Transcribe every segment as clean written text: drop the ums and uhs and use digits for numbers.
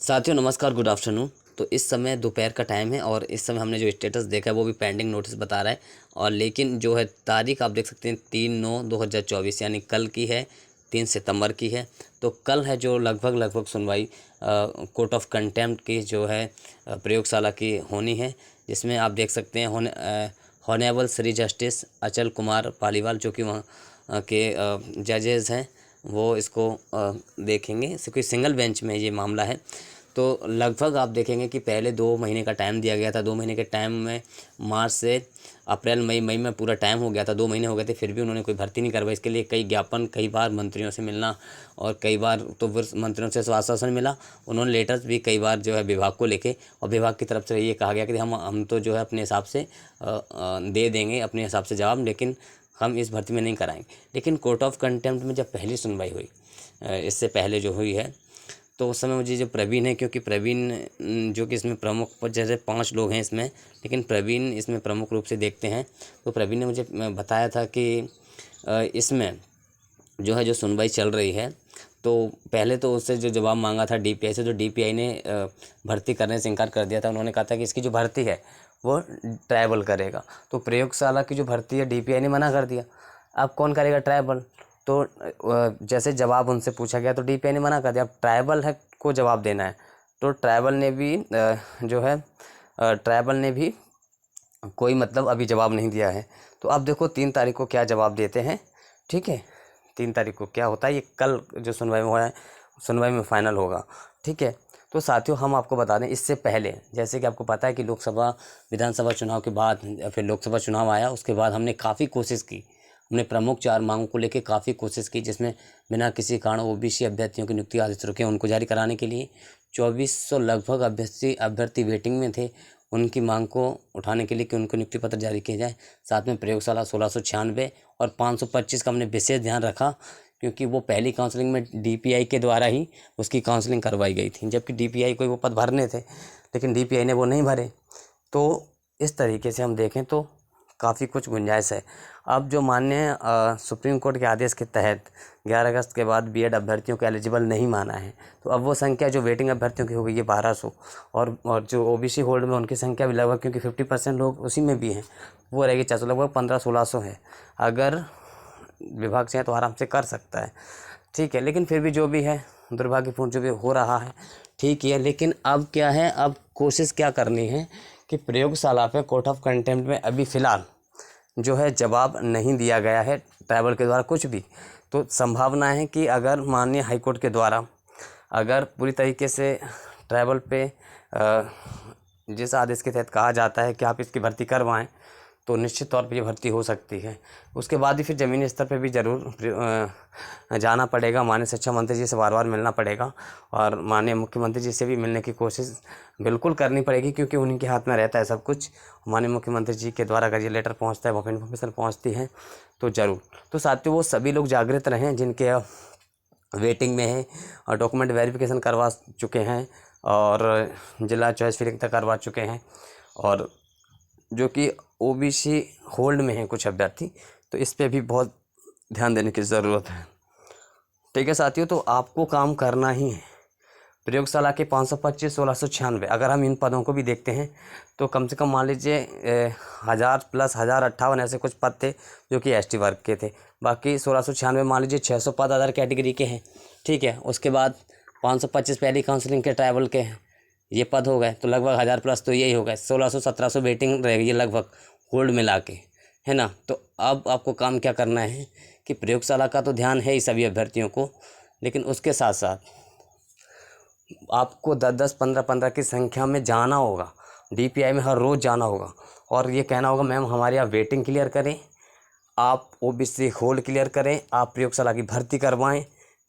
साथियों नमस्कार, good afternoon. तो इस समय दोपहर का टाइम है और इस समय हमने जो स्टेटस देखा है वो भी पेंडिंग नोटिस बता रहा है। और लेकिन जो है तारीख आप देख सकते हैं 3/9/2024 यानी कल की है, 3 सितंबर की है। तो कल है जो लगभग सुनवाई कोर्ट ऑफ कंटेम्प्ट की जो है प्रयोगशाला की होनी है, जिसमें आप देख सकते हैं हॉनेबल श्री जस्टिस अचल कुमार पालीवाल जो कि वहाँ के जजेज़ हैं, वो इसको देखेंगे। इससे कोई सिंगल बेंच में ये मामला है। तो लगभग आप देखेंगे कि पहले 2 महीने का टाइम दिया गया था। 2 महीने के टाइम में मार्च से अप्रैल मई में पूरा टाइम हो गया था, 2 महीने हो गए थे, फिर भी उन्होंने कोई भर्ती नहीं करवाई। इसके लिए कई ज्ञापन, कई बार मंत्रियों से मिलना और कई बार तो मंत्रियों से आश्वासन मिला। उन्होंने लेटर्स भी कई बार जो है विभाग को लिखे और विभाग की तरफ से ये कहा गया कि हम तो जो है अपने हिसाब से दे देंगे अपने हिसाब से जवाब, लेकिन हम इस भर्ती में नहीं कराएंगे। लेकिन कोर्ट ऑफ कंटेम्प्ट में जब पहली सुनवाई हुई, इससे पहले जो हुई है, तो उस समय मुझे जो प्रवीण है, क्योंकि प्रवीण जो कि इसमें प्रमुख, जैसे 5 लोग हैं इसमें, लेकिन प्रवीण इसमें प्रमुख रूप से देखते हैं। तो प्रवीण ने मुझे बताया था कि इसमें जो सुनवाई चल रही है, तो पहले तो उससे जो जवाब मांगा था डीपीआई से, तो डीपीआई ने भर्ती करने से इनकार कर दिया था। उन्होंने कहा था कि इसकी जो भर्ती है वो ट्रायबल करेगा। तो प्रयोगशाला की जो भर्ती है डीपीआई ने मना कर दिया। अब कौन करेगा ट्रायबल? तो जैसे जवाब उनसे पूछा गया तो डीपीआई ने मना कर दिया। अब ट्रायबल है को जवाब देना है, तो ट्रायबल ने भी कोई मतलब अभी जवाब नहीं दिया है। तो अब देखो 3 तारीख को क्या जवाब देते हैं। ठीक है, 3 तारीख को क्या होता है, ये कल जो सुनवाई में हो रहा है, सुनवाई में फाइनल होगा। ठीक है, तो साथियों हम आपको बता दें, इससे पहले जैसे कि आपको पता है कि लोकसभा विधानसभा चुनाव के बाद फिर लोकसभा चुनाव आया, उसके बाद हमने काफ़ी कोशिश की। हमने प्रमुख 4 मांगों को लेकर काफ़ी कोशिश की, जिसमें बिना किसी कारण ओबीसी अभ्यर्थियों की नियुक्ति आदेश रुके उनको जारी कराने के लिए 2400 लगभग अभ्यर्थी वेटिंग में थे, उनकी मांग को उठाने के लिए कि उनको नियुक्ति पत्र जारी किया जाए। साथ में प्रयोगशाला 1696 और 525 का हमने विशेष ध्यान रखा, क्योंकि वो पहली काउंसलिंग में डीपीआई के द्वारा ही उसकी काउंसलिंग करवाई गई थी, जबकि डीपीआई को वो पद भरने थे, लेकिन डीपीआई ने वो नहीं भरे। तो इस तरीके से हम देखें तो काफ़ी कुछ गुंजाइश है। अब जो माननीय सुप्रीम कोर्ट के आदेश के तहत 11 अगस्त के बाद बीएड अभ्यर्थियों को एलिजिबल नहीं माना है, तो अब वो संख्या जो वेटिंग अभ्यर्थियों की हो गई है 1200, और जो ओबीसी होल्ड में उनकी संख्या भी लगभग, क्योंकि 50% लोग उसी में भी हैं, वो रहेगी 400, लगभग 1500-1600 है। अगर विभाग चाहे तो आराम से कर सकता है। ठीक है, लेकिन फिर भी जो भी है दुर्भाग्यपूर्ण जो भी हो रहा है, ठीक है। लेकिन अब क्या है, अब कोशिश क्या करनी है कि प्रयोगशाला पे कोर्ट ऑफ कंटेम्प्ट में अभी फ़िलहाल जो है जवाब नहीं दिया गया है ट्राइबल के द्वारा कुछ भी। तो संभावना है कि अगर माननीय हाईकोर्ट के द्वारा अगर पूरी तरीके से ट्राइबल पे जिस आदेश के तहत कहा जाता है कि आप इसकी भर्ती करवाएं, तो निश्चित तौर पे ये भर्ती हो सकती है। उसके बाद ही फिर ज़मीनी स्तर पे भी ज़रूर जाना पड़ेगा, माननीय शिक्षा मंत्री जी से बार मिलना पड़ेगा और माननीय मुख्यमंत्री जी से भी मिलने की कोशिश बिल्कुल करनी पड़ेगी, क्योंकि उन्हीं के हाथ में रहता है सब कुछ। माननीय मुख्यमंत्री जी के द्वारा अगर ये लेटर पहुँचता है, वो इन्फॉर्मेशन पहुँचती है तो ज़रूर। तो साथियों वो सभी लोग जागृत रहें जिनके वेटिंग में हैं और डॉक्यूमेंट वेरिफिकेशन करवा चुके हैं और जिला चॉइस फिलिंग तक करवा चुके हैं, और जो कि ओबीसी होल्ड में हैं कुछ अभ्यर्थी, तो इस पे भी बहुत ध्यान देने की ज़रूरत है। ठीक है साथियों, तो आपको काम करना ही है। प्रयोगशाला के 525, 1696, अगर हम इन पदों को भी देखते हैं तो कम से कम मान लीजिए 1000 प्लस 1058 ऐसे कुछ पद थे जो कि एसटी वर्ग के थे। बाकी 1696 मान लीजिए 600 पद अदर कैटेगरी के हैं। ठीक है, उसके बाद 525 पहली काउंसलिंग के ट्राइबल के हैं, ये पद हो गए, तो लगभग 1000 प्लस तो यही हो गए। 1600-1700 वेटिंग रहेगी ये लगभग होल्ड मिला के, है ना। तो अब आपको काम क्या करना है कि प्रयोगशाला का तो ध्यान है ही सभी अभ्यर्थियों को, लेकिन उसके साथ साथ आपको 10-10, 15-15 की संख्या में जाना होगा, डीपीआई में हर रोज़ जाना होगा और ये कहना होगा मैम हमारे यहाँ वेटिंग क्लियर करें, आप ओबीसी होल्ड क्लियर करें, आप प्रयोगशाला की भर्ती करवाएं।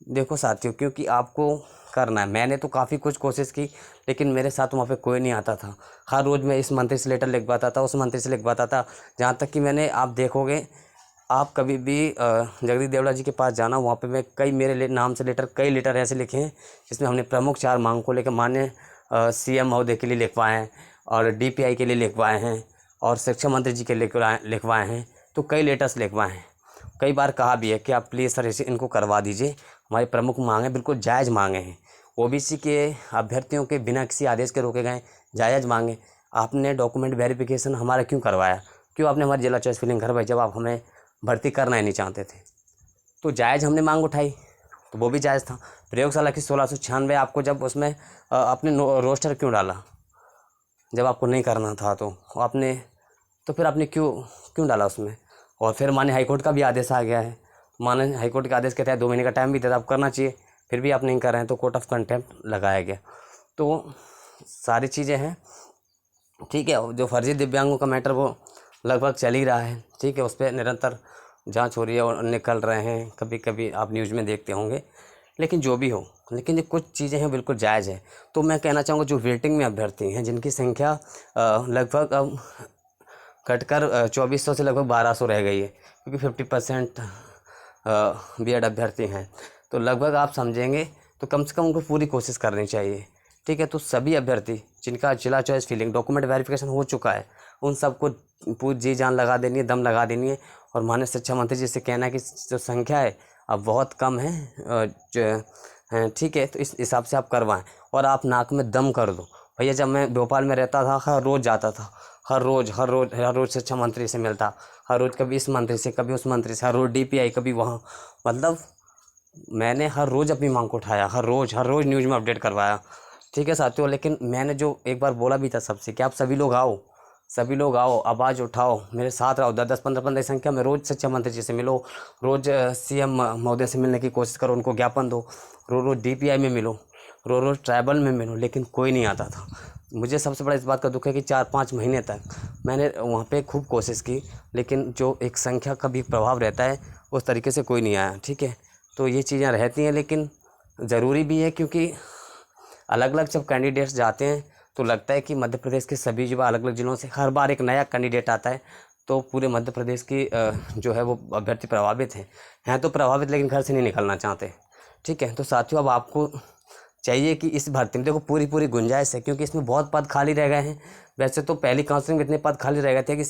देखो साथियों, क्योंकि आपको करना है। मैंने तो काफ़ी कुछ कोशिश की, लेकिन मेरे साथ वहाँ पे कोई नहीं आता था। हर रोज़ मैं इस मंत्री से लेटर लिखवाता था, उस मंत्री से लिखवाता था, जहाँ तक कि मैंने, आप देखोगे, आप कभी भी जगदीश देवड़ा जी के पास जाना, वहाँ पे मैं कई मेरे नाम से कई लेटर ऐसे लिखे हैं जिसमें हमने प्रमुख 4 मांग को लेकर माननीय सीएम महोदय के लिए लिखवाए हैं और डीपीआई के लिए लिखवाए हैं और शिक्षा मंत्री जी के लिखवाए हैं। तो कई लेटर्स लिखवाए हैं। कई बार कहा भी है कि आप प्लीज़ सर इनको करवा दीजिए, हमारी प्रमुख मांग है, बिल्कुल जायज़ मांगे हैं। ओबीसी के अभ्यर्थियों के बिना किसी आदेश के रोके गए, जायज़ मांगे। आपने डॉक्यूमेंट वेरिफिकेशन हमारा क्यों करवाया? क्यों आपने हमारी जिला चॉइस फिलिंग घर भाई, जब आप हमें भर्ती करना ही नहीं चाहते थे? तो जायज़ हमने मांग उठाई, तो वो भी जायज़ था। प्रयोगशाला की 1696 आपको जब उसमें आपने रोस्टर क्यों डाला? जब आपको नहीं करना था तो आपने, तो फिर आपने क्यों डाला उसमें? और फिर माने हाईकोर्ट का भी आदेश आ गया है, माने हाईकोर्ट के आदेश के तहत 2 महीने का टाइम भी देता, आप करना चाहिए, फिर भी आप नहीं कर रहे हैं, तो कोर्ट ऑफ कंटेम्प्ट लगाया गया। तो सारी चीज़ें हैं, ठीक है। जो फर्जी दिव्यांगों का मैटर वो लगभग चल ही रहा है, ठीक है। उस पर निरंतर जांच हो रही है और निकल रहे हैं, कभी कभी आप न्यूज़ में देखते होंगे। लेकिन जो भी हो, लेकिन ये कुछ चीज़ें हैं बिल्कुल जायज़ है। तो मैं कहना चाहूँगा जो वेटिंग में अभ्यर्थी हैं, जिनकी संख्या लगभग अब घटकर 2400 से लगभग 1200 रह गई है, क्योंकि 50% बीएड अभ्यर्थी हैं, तो लगभग आप समझेंगे तो कम से कम उनको पूरी कोशिश करनी चाहिए, ठीक है। तो सभी अभ्यर्थी जिनका जिला चॉइस फिलिंग डॉक्यूमेंट वेरिफिकेशन हो चुका है, उन सबको पूरी जी जान लगा देनी है, दम लगा देनी है। और माननीय शिक्षा मंत्री जी से कहना है कि जो संख्या है अब बहुत कम है, ठीक है, तो इस हिसाब से आप करवाएं और आप नाक में दम कर दो। भैया जब मैं भोपाल में रहता था, हर रोज़ जाता था, हर रोज़ शिक्षा मंत्री से मिलता, हर रोज़ कभी इस मंत्री से कभी उस मंत्री से, हर रोज़ डीपीआई कभी वहाँ, मतलब मैंने हर रोज़ अपनी मांग को उठाया, हर रोज़ न्यूज़ में अपडेट करवाया, ठीक है साथियों। लेकिन मैंने जो एक बार बोला भी था सबसे कि आप सभी लोग आओ, आवाज़ उठाओ, मेरे साथ रहो, 10-10, 15-15 की संख्या में रोज़ शिक्षा मंत्री जी से मिलो, रोज़ सीएम महोदय से मिलने की कोशिश करो, उनको ज्ञापन दो, रोज़ डीपीआई में मिलो, रोज़ ट्राइबल में मिलो, लेकिन कोई नहीं आता था। मुझे सबसे बड़ा इस बात का दुख है कि 4-5 महीने तक मैंने वहाँ पे खूब कोशिश की, लेकिन जो एक संख्या का भी प्रभाव रहता है उस तरीके से कोई नहीं आया, ठीक है। तो ये चीज़ें रहती हैं, लेकिन ज़रूरी भी है, क्योंकि अलग अलग जब कैंडिडेट्स जाते हैं तो लगता है कि मध्य प्रदेश के सभी जो अलग अलग ज़िलों से हर बार एक नया कैंडिडेट आता है, तो पूरे मध्य प्रदेश की जो है वो अभ्यर्थी प्रभावित हैं तो प्रभावित, लेकिन घर से नहीं निकलना चाहते, ठीक है। तो साथियों, अब आपको चाहिए कि इस भर्ती में देखो पूरी गुंजाइश है, क्योंकि इसमें बहुत पद खाली रह गए हैं। वैसे तो पहली काउंसलिंग में इतने पद खाली रह गए थे कि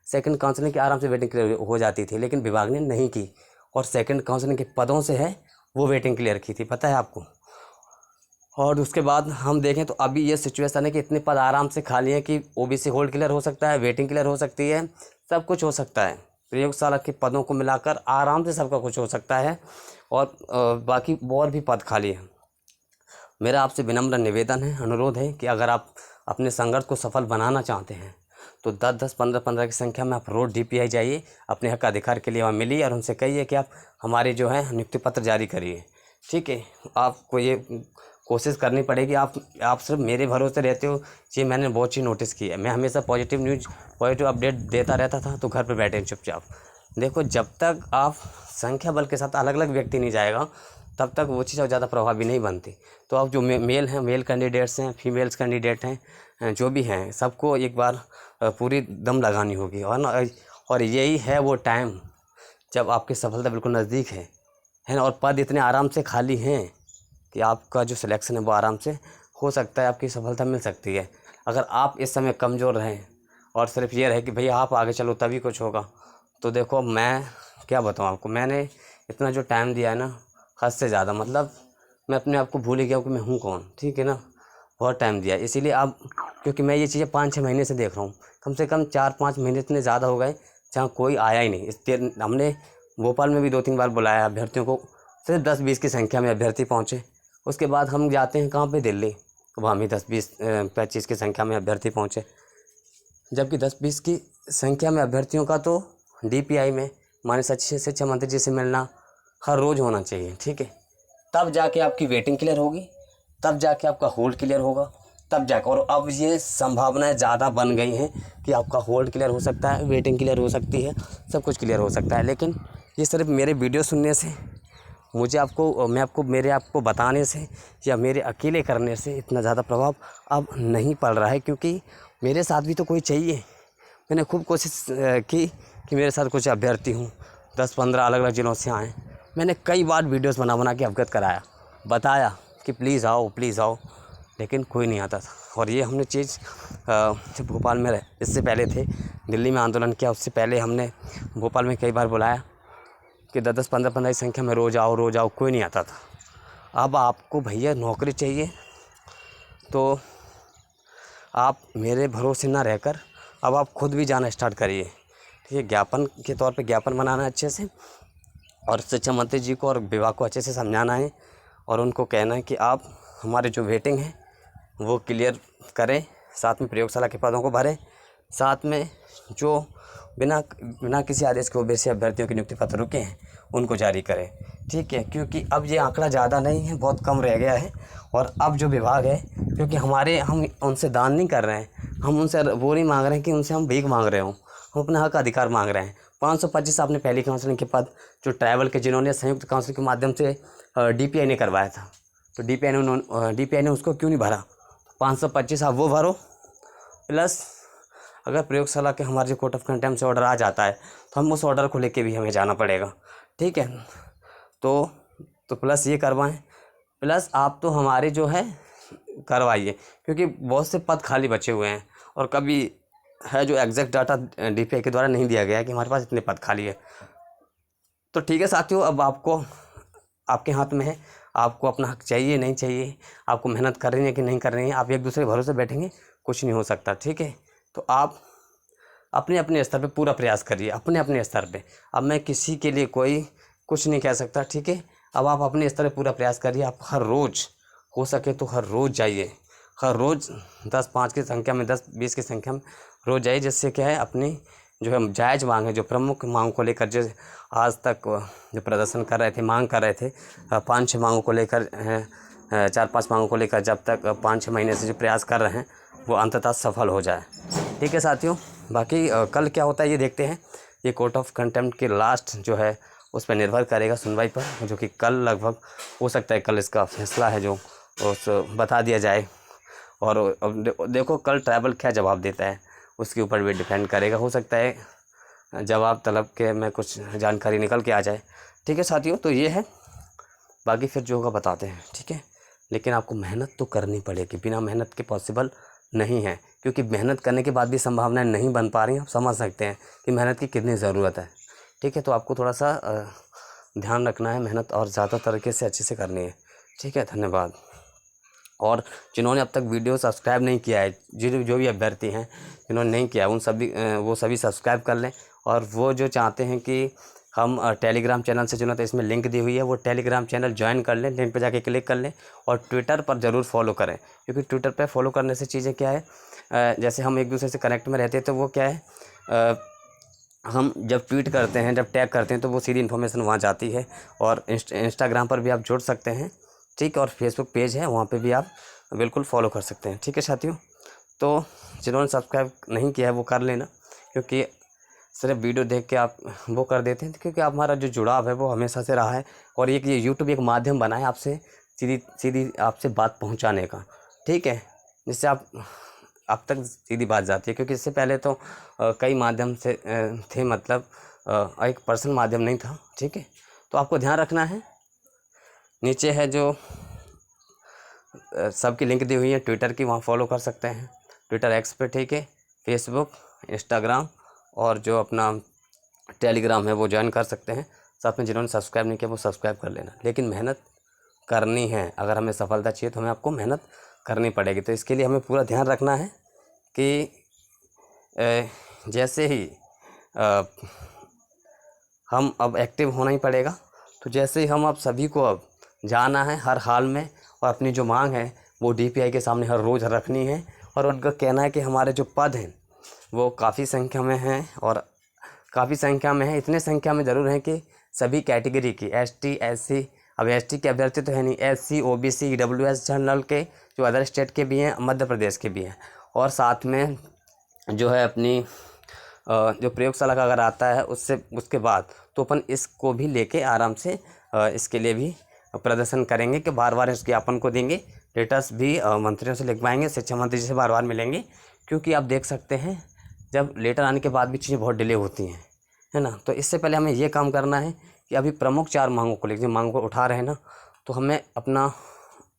सेकंड काउंसलिंग की आराम से वेटिंग क्लियर हो जाती थी, लेकिन विभाग ने नहीं की, और सेकंड काउंसलिंग के पदों से है वो वेटिंग क्लियर की थी, पता है आपको। और उसके बाद हम देखें तो अभी ये सिचुएशन है कि इतने पद आराम से खाली हैं कि ओबीसी होल्ड क्लियर हो सकता है, वेटिंग क्लियर हो सकती है, सब कुछ हो सकता है। प्रयोगशाला के पदों को मिलाकर आराम से सबका कुछ हो सकता है, और बाकी और भी पद खाली हैं। मेरा आपसे विनम्र निवेदन है, अनुरोध है कि अगर आप अपने संघर्ष को सफल बनाना चाहते हैं तो 10-10, 15-15 की संख्या में आप रोज़ डीपीआई जाइए, अपने हक अधिकार के लिए वहाँ मिलिए और उनसे कहिए कि आप हमारे जो है नियुक्ति पत्र जारी करिए, ठीक है। आपको ये कोशिश करनी पड़ेगी। आप सिर्फ मेरे भरोसे रहते हो, ये मैंने बहुत चीज़ नोटिस की है। मैं हमेशा पॉजिटिव अपडेट देता रहता था, तो घर पर बैठे चुपचाप। देखो, जब तक आप संख्या बल के साथ अलग अलग व्यक्ति नहीं जाएगा, तब तक वो चीज़ ज़्यादा प्रभावी नहीं बनती। तो आप जो मेल हैं, मेल कैंडिडेट्स हैं, फीमेल्स कैंडिडेट हैं, जो भी हैं, सबको एक बार पूरी दम लगानी होगी, और ना, और यही है वो टाइम जब आपकी सफलता बिल्कुल नज़दीक है ना। और पद इतने आराम से खाली हैं कि आपका जो सिलेक्शन है वो आराम से हो सकता है, आपकी सफलता मिल सकती है। अगर आप इस समय कमज़ोर रहें और सिर्फ ये रहे कि भैया आप आगे चलो तभी कुछ होगा, तो देखो मैं क्या बताऊँ आपको, मैंने इतना जो टाइम दिया है ना, हद से ज़्यादा, मतलब मैं अपने आप को भूल ही गया हूँ कि मैं हूँ कौन, ठीक है ना। बहुत टाइम दिया, इसीलिए अब क्योंकि मैं ये चीज़ें 5-6 महीने से देख रहा हूँ, कम से कम 4-5 महीने इतने ज़्यादा हो गए जहाँ कोई आया ही नहीं। हमने भोपाल में भी 2-3 बार बुलाया अभ्यर्थियों को, सिर्फ 10-20 की संख्या में अभ्यर्थी पहुँचे। उसके बाद हम जाते हैं कहाँ पे, दिल्ली, वहाँ भी 10-20-25 की संख्या में अभ्यर्थी पहुँचे, जबकि 10-20 की संख्या में अभ्यर्थियों का तो डीपीआई में माननीय शिक्षा मंत्री जी से मिलना हर रोज़ होना चाहिए, ठीक है। तब जाके आपकी वेटिंग क्लियर होगी, तब जाके आपका होल्ड क्लियर होगा, तब जाकर। और अब ये संभावनाएं ज़्यादा बन गई हैं कि आपका होल्ड क्लियर हो सकता है, वेटिंग क्लियर हो सकती है, सब कुछ क्लियर हो सकता है। लेकिन ये सिर्फ मेरे वीडियो सुनने से, मेरे आपको बताने से या मेरे अकेले करने से इतना ज़्यादा प्रभाव अब नहीं पड़ रहा है, क्योंकि मेरे साथ भी तो कोई चाहिए। मैंने खूब कोशिश की कि मेरे साथ कुछ अभ्यर्थी हूँ, 10-15 अलग अलग ज़िलों से आएँ। मैंने कई बार वीडियोस बना के अवगत कराया, बताया कि प्लीज़ आओ, लेकिन कोई नहीं आता था। और ये हमने चीज़ जब भोपाल में इससे पहले थे, दिल्ली में आंदोलन किया, उससे पहले हमने भोपाल में कई बार बुलाया कि 10-10, 15-15 की संख्या में रोज़ आओ, कोई नहीं आता था। अब आपको भैया नौकरी चाहिए तो आप मेरे भरोसे ना रहकर अब आप खुद भी जाना स्टार्ट करिए, ठीक है। ज्ञापन के तौर पे ज्ञापन बनाना है अच्छे से, और शिक्षा मंत्री जी को और विभाग को अच्छे से समझाना है और उनको कहना है कि आप हमारे जो वेटिंग है वो क्लियर करें, साथ में प्रयोगशाला के पदों को भरें, साथ में जो बिना बिना किसी आदेश के ओबीसी अभ्यर्थियों के नियुक्ति पत्र रुके हैं उनको जारी करें, ठीक है। क्योंकि अब ये आंकड़ा ज़्यादा नहीं है, बहुत कम रह गया है। और अब जो विभाग है, क्योंकि हम उनसे दान नहीं कर रहे हैं, हम उनसे वो नहीं मांग रहे हैं कि उनसे हम भीख मांग रहे हों, हम अपना हक अधिकार मांग रहे हैं। 525 आपने पहली काउंसलिंग के पद जो ट्राइबल के जिन्होंने संयुक्त काउंसलिंग के माध्यम से DPI ने करवाया था, तो DPI ने उसको क्यों नहीं भरा? 525 आप वो भरो, प्लस अगर प्रयोगशाला के हमारे जो कोर्ट ऑफ कंटेम्प्ट से ऑर्डर आ जाता है तो हम उस ऑर्डर को लेके भी हमें जाना पड़ेगा, ठीक है। तो प्लस ये करवाएं, प्लस आप तो हमारे जो है करवाइए, क्योंकि बहुत से पद खाली बचे हुए हैं और कभी है जो एग्जैक्ट डाटा DPI के द्वारा नहीं दिया गया है कि हमारे पास इतने पद खाली है। तो ठीक है साथियों, अब आपके हाथ में है, आपको अपना हक चाहिए नहीं चाहिए, आपको मेहनत कर रही है कि नहीं कर रही है। आप एक दूसरे के भरोसे बैठेंगे कुछ नहीं हो सकता, ठीक है। तो आप अपने अपने स्तर पे पूरा प्रयास करिए, अपने अपने स्तर पे। अब मैं किसी के लिए कोई कुछ नहीं कह सकता, ठीक है। अब आप अपने स्तर पे पूरा प्रयास करिए। आप हर रोज़ हो सके तो हर रोज़ जाइए, हर रोज़ 10-5 की संख्या में, 10-20 की संख्या में रोज़ जाइए, जिससे क्या है अपनी जो है जायज़ मांग है, जो प्रमुख मांग को लेकर जो आज तक जो प्रदर्शन कर रहे थे, मांग कर रहे थे, 5-6 मांगों को लेकर 4-5 मांगों को लेकर जब तक 5-6 महीने से जो प्रयास कर रहे हैं वो अंततः सफल हो जाए, ठीक है साथियों। बाकी कल क्या होता है ये देखते हैं। ये कोर्ट ऑफ कंटेम्प्ट के लास्ट जो है उस पर निर्भर करेगा सुनवाई पर, जो कि कल लगभग हो सकता है कल इसका फैसला है जो उस बता दिया जाए। और अब देखो कल ट्राइबल क्या जवाब देता है उसके ऊपर भी डिपेंड करेगा। हो सकता है जवाब तलब के में कुछ जानकारी निकल के आ जाए, ठीक है साथियों। तो ये है, बाकी फिर जो होगा बताते हैं, ठीक है। लेकिन आपको मेहनत तो करनी पड़ेगी, बिना मेहनत के पॉसिबल नहीं है, क्योंकि मेहनत करने के बाद भी संभावनाएं नहीं बन पा रही। आप समझ सकते हैं कि मेहनत की कितनी ज़रूरत है, ठीक है। तो आपको थोड़ा सा ध्यान रखना है, मेहनत और ज़्यादा तरीके से अच्छे से करनी है, ठीक है। धन्यवाद। और जिन्होंने अब तक वीडियो सब्सक्राइब नहीं किया है, जो भी अभ्यर्थी हैं जिन्होंने नहीं किया उन सभी वो सभी सब्सक्राइब कर लें। और वो जो चाहते हैं कि हम टेलीग्राम चैनल से जुड़े, तो इसमें लिंक दी हुई है, वो टेलीग्राम चैनल ज्वाइन कर लें, लिंक पे जाके क्लिक कर लें। और ट्विटर पर ज़रूर फॉलो करें, क्योंकि ट्विटर पे फॉलो करने से चीज़ें क्या है, जैसे हम एक दूसरे से कनेक्ट में रहते हैं तो वो क्या है, हम जब ट्वीट करते हैं, जब टैग करते हैं तो वो सीधी इन्फॉर्मेशन वहाँ जाती है। और इंस्टाग्राम पर भी आप जुड़ सकते हैं, ठीक है। और फेसबुक पेज है, वहाँ पे भी आप बिल्कुल फॉलो कर सकते हैं, ठीक है साथियों। तो जिन्होंने सब्सक्राइब नहीं किया है वो कर लेना, क्योंकि सिर्फ वीडियो देख के आप वो कर देते हैं, क्योंकि आप हमारा जो जुड़ाव है वो हमेशा से रहा है। और ये यूट्यूब एक माध्यम बना है आपसे सीधी आपसे बात पहुँचाने का, ठीक है, जिससे आप तक सीधी बात जाती है। क्योंकि इससे पहले तो कई माध्यम से थे, मतलब एक पर्सनल माध्यम नहीं था, ठीक है। तो आपको ध्यान रखना है। नीचे है जो सबकी लिंक दी हुई है ट्विटर की, वहाँ फॉलो कर सकते हैं, ट्विटर एक्स पे, ठीक है। फेसबुक, इंस्टाग्राम और जो अपना टेलीग्राम है वो ज्वाइन कर सकते हैं। साथ में जिन्होंने सब्सक्राइब नहीं किया वो सब्सक्राइब कर लेना। लेकिन मेहनत करनी है, अगर हमें सफलता चाहिए तो हमें आपको मेहनत करनी पड़ेगी। तो इसके लिए हमें पूरा ध्यान रखना है कि जैसे ही हम अब एक्टिव होना ही पड़ेगा। तो जैसे ही हम अब सभी को अब जाना है हर हाल में, और अपनी जो मांग है वो DPI के सामने हर रोज़ रखनी है। और उनका कहना है कि हमारे जो पद हैं वो काफ़ी संख्या में हैं, और काफ़ी संख्या में है, इतने संख्या में ज़रूर हैं कि सभी कैटेगरी की ST SC, अब ST के अभ्यर्थी तो है नहीं, SC OBC EWS जनरल के जो अदर स्टेट के भी हैं, मध्य प्रदेश के भी हैं। और साथ में जो है अपनी जो प्रयोगशाला का अगर आता है उसके बाद तो अपन इसको भी लेके आराम से इसके लिए भी प्रदर्शन करेंगे कि बार बार इस ज्ञापन को देंगे। लेटर्स भी मंत्रियों से लिखवाएंगे, शिक्षा मंत्री जी से बार बार मिलेंगे। क्योंकि आप देख सकते हैं जब लेटर आने के बाद भी चीज़ें बहुत डिले होती हैं, है ना। तो इससे पहले हमें ये काम करना है कि अभी प्रमुख 4 मांगों को लेकर मांगों को उठा रहे हैं ना, तो हमें अपना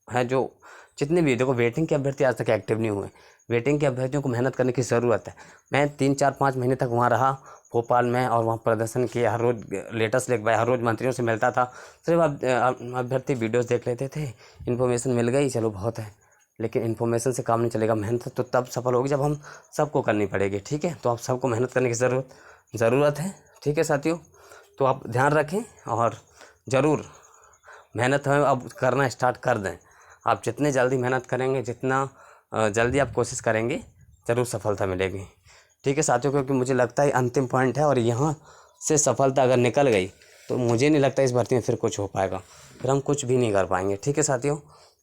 है जो जितने भी देखो वेटिंग के अभ्यर्थी आज तक एक्टिव नहीं हुए। वेटिंग के अभ्यर्थियों को मेहनत करने की ज़रूरत है। मैं 3-4-5 महीने तक वहाँ रहा भोपाल में और वहाँ प्रदर्शन किया, हर रोज़ लेटर्स लिख पाया, हर रोज़ मंत्रियों से मिलता था। सिर्फ अभ्यर्थी वीडियोज़ देख लेते थे, इन्फॉर्मेशन मिल गई चलो बहुत है, लेकिन इन्फॉर्मेशन से काम नहीं चलेगा। मेहनत तो तब सफल होगी जब हम सबको करनी पड़ेगी, ठीक है। तो आप सबको मेहनत करने की ज़रूरत है, ठीक है साथियों। तो आप ध्यान रखें और ज़रूर मेहनत हमें अब करना स्टार्ट कर दें। आप जितने जल्दी मेहनत करेंगे, जितना जल्दी आप कोशिश करेंगे, ज़रूर सफलता मिलेगी, ठीक है साथियों। क्योंकि मुझे लगता है अंतिम पॉइंट है और यहाँ से सफलता अगर निकल गई तो मुझे नहीं लगता इस भर्ती में फिर कुछ हो पाएगा, फिर हम कुछ भी नहीं कर पाएंगे, ठीक है साथियों।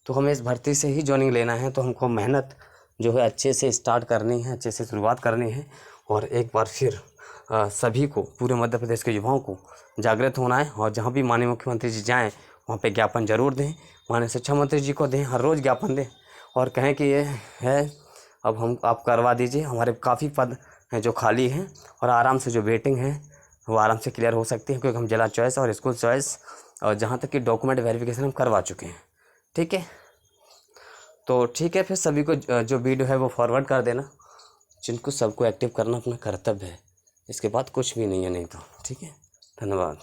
तो हमें इस भर्ती से ही जॉइनिंग लेना है, तो हमको मेहनत जो है अच्छे से स्टार्ट करनी है, अच्छे से शुरुआत करनी है और एक बार फिर सभी को, पूरे मध्य प्रदेश के युवाओं को जागृत होना है। और जहाँ भी माननीय मुख्यमंत्री जी जाएँ वहाँ पे ज्ञापन जरूर दें, माननीय शिक्षा मंत्री जी को दें, हर रोज़ ज्ञापन दें और कहें कि ये है अब हम आप करवा दीजिए, हमारे काफ़ी पद हैं जो खाली हैं और आराम से जो वेटिंग है वो आराम से क्लियर हो सकती है। क्योंकि हम जिला चॉइस और स्कूल चॉइस और जहाँ तक कि डॉक्यूमेंट वेरिफिकेशन हम करवा चुके हैं, ठीक है। तो ठीक है, फिर सभी को जो वीडियो है वो फॉरवर्ड कर देना, जिनको सबको एक्टिव करना अपना कर्तव्य है, इसके बाद कुछ भी नहीं है, नहीं तो ठीक है। धन्यवाद।